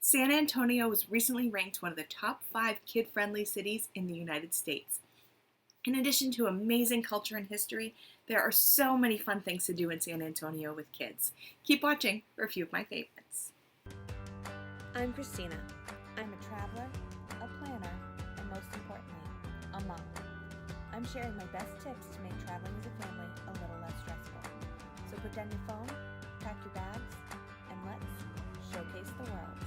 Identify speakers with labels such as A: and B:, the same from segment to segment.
A: San Antonio was recently ranked one of the top 5 kid-friendly cities in the United States. In addition to amazing culture and history, there are so many fun things to do in San Antonio with kids. Keep watching for a few of my favorites.
B: I'm Christina. I'm a traveler, a planner, and most importantly, a mom. I'm sharing my best tips to make traveling as a family a little less stressful. So put down your phone, pack your bags, and let's showcase the world.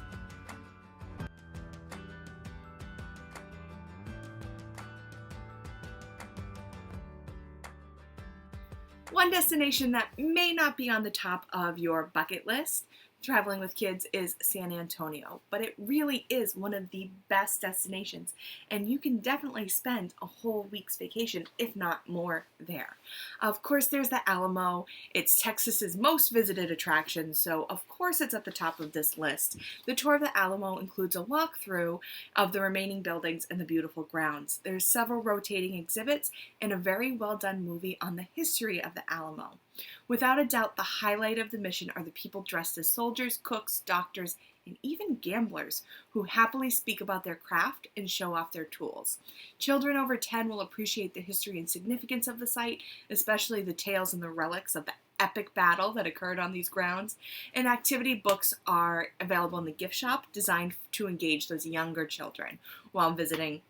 A: One destination that may not be on the top of your bucket list traveling with kids is San Antonio, but it really is one of the best destinations, and you can definitely spend a whole week's vacation, if not more, there. Of course, there's the Alamo. It's Texas's most visited attraction, so of course it's at the top of this list. The tour of the Alamo includes a walkthrough of the remaining buildings and the beautiful grounds. There's several rotating exhibits and a very well done movie on the history of the Alamo. Without a doubt, the highlight of the mission are the people dressed as soldiers, cooks, doctors, and even gamblers who happily speak about their craft and show off their tools. Children over 10 will appreciate the history and significance of the site, especially the tales and the relics of the epic battle that occurred on these grounds. And activity books are available in the gift shop, designed to engage those younger children while visiting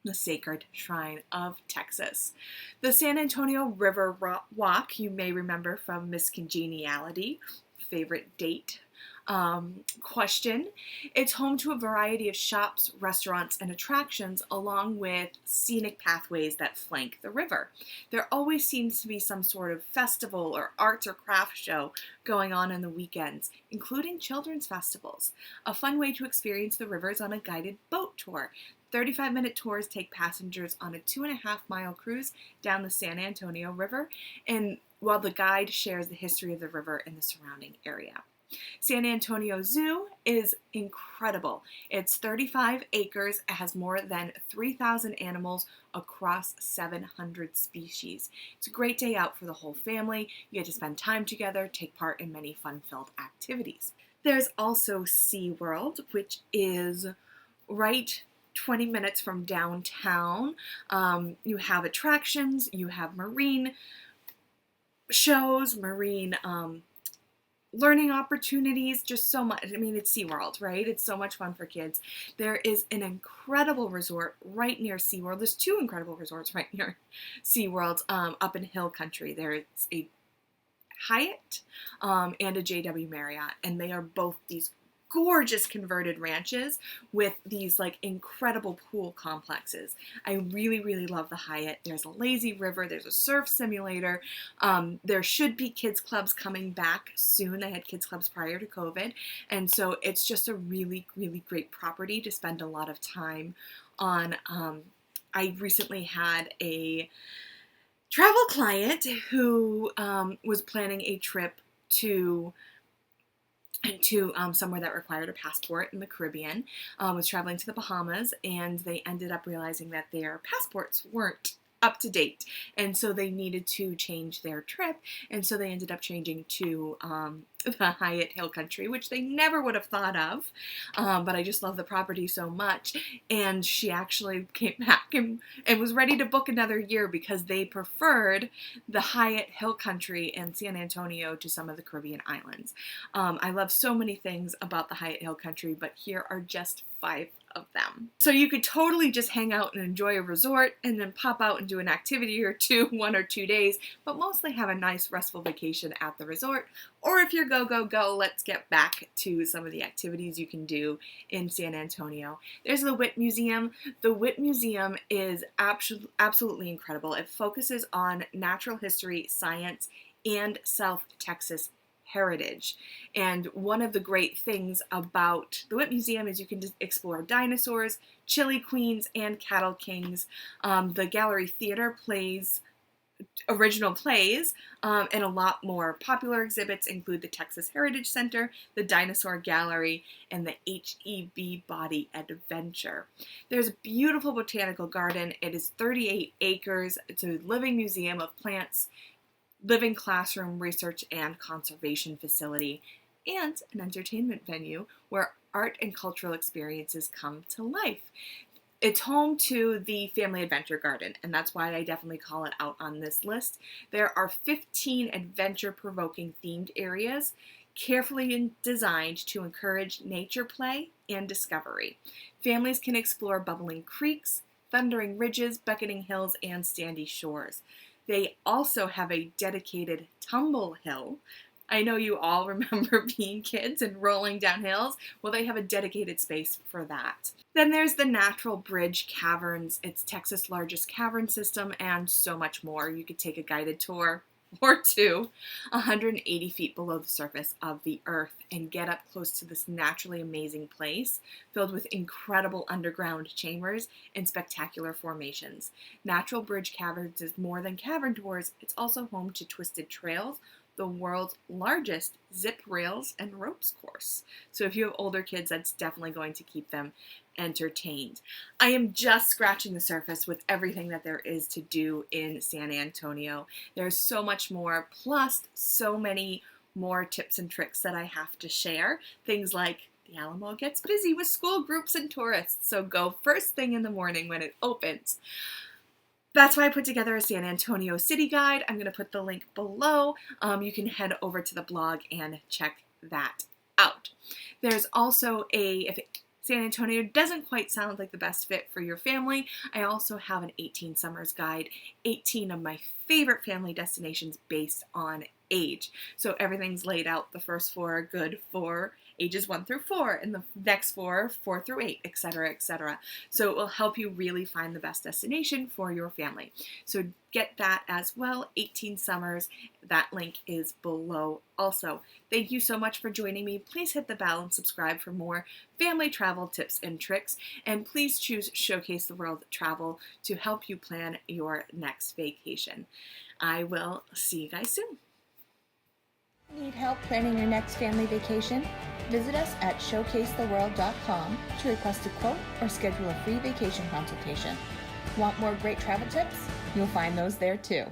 A: the sacred shrine of Texas. The San Antonio River Walk, you may remember from Miss Congeniality, favorite date question. It's home to a variety of shops, restaurants, and attractions, along with scenic pathways that flank the river. There always seems to be some sort of festival or arts or craft show going on the weekends, including children's festivals. A fun way to experience the river is on a guided boat tour. 35-minute tours take passengers on a 2.5-mile cruise down the San Antonio River, and while the guide shares the history of the river and the surrounding area. San Antonio Zoo is incredible. It's 35 acres. It has more than 3,000 animals across 700 species. It's a great day out for the whole family. You get to spend time together, take part in many fun-filled activities. There's also SeaWorld, which is right 20 minutes from downtown. You have attractions, you have marine shows, marine learning opportunities, just so much. I mean, it's SeaWorld, right? It's so much fun for kids. There is an incredible resort right near SeaWorld. There's 2 incredible resorts right near SeaWorld up in Hill Country. There's a Hyatt and a JW Marriott, and they are both these gorgeous converted ranches with these like incredible pool complexes. I really, really love the Hyatt. There's a lazy river. There's a surf simulator. There should be kids clubs coming back soon. They had kids clubs prior to COVID. And so it's just a really, really great property to spend a lot of time on. I recently had a travel client who was planning a trip to somewhere that required a passport in the Caribbean, was traveling to the Bahamas, and they ended up realizing that their passports weren't up to date, and so they needed to change their trip, and so they ended up changing to the Hyatt Hill Country, which they never would have thought of, but I just love the property so much, and she actually came back and was ready to book another year because they preferred the Hyatt Hill Country in San Antonio to some of the Caribbean islands. I love so many things about the Hyatt Hill Country, but here are just 5 of them. So you could totally just hang out and enjoy a resort and then pop out and do an activity or two, 1 or 2 days, but mostly have a nice restful vacation at the resort. Or if you're go, let's get back to some of the activities you can do in San Antonio. There's the Witt Museum. The Witt Museum is absolutely incredible. It focuses on natural history, science, and South Texas heritage. And one of the great things about the Witt Museum is you can just explore dinosaurs, chili queens, and cattle kings. The gallery theater plays original plays, and a lot more popular exhibits include the Texas Heritage Center, the Dinosaur Gallery, and the HEB Body Adventure. There's a beautiful botanical garden. It is 38 acres. It's a living museum of plants, living classroom, research, and conservation facility. and an entertainment venue where art and cultural experiences come to life. It's home to the Family Adventure Garden, and that's why I definitely call it out on this list. There are 15 adventure-provoking themed areas, carefully designed to encourage nature play and discovery. Families can explore bubbling creeks, thundering ridges, beckoning hills, and sandy shores. They also have a dedicated tumble hill. I know you all remember being kids and rolling down hills. Well, they have a dedicated space for that. Then there's the Natural Bridge Caverns. It's Texas' largest cavern system and so much more. You could take a guided tour or two 180 feet below the surface of the earth and get up close to this naturally amazing place filled with incredible underground chambers and spectacular formations. Natural Bridge Caverns is more than cavern tours. It's also home to Twisted Trails, the world's largest zip rails and ropes course. So if you have older kids, that's definitely going to keep them entertained. I am just scratching the surface with everything that there is to do in San Antonio. There's so much more, plus so many more tips and tricks that I have to share. Things like the Alamo gets busy with school groups and tourists, so go first thing in the morning when it opens. That's why I put together a San Antonio city guide. I'm going to put the link below. You can head over to the blog and check that out. There's also if San Antonio doesn't quite sound like the best fit for your family, I also have an 18 Summers guide, 18 of my favorite family destinations based on age. So everything's laid out. The first 4 are good for ages 1 through 4, and the next 4 through 8, etc., etc. So it will help you really find the best destination for your family. So get that as well, 18 Summers. That link is below also. Thank you so much for joining me. Please hit the bell and subscribe for more family travel tips and tricks. And please choose Showcase the World Travel to help you plan your next vacation. I will see you guys soon.
B: Need help planning your next family vacation? Visit us at showcasetheworld.com to request a quote or schedule a free vacation consultation. Want more great travel tips? You'll find those there too.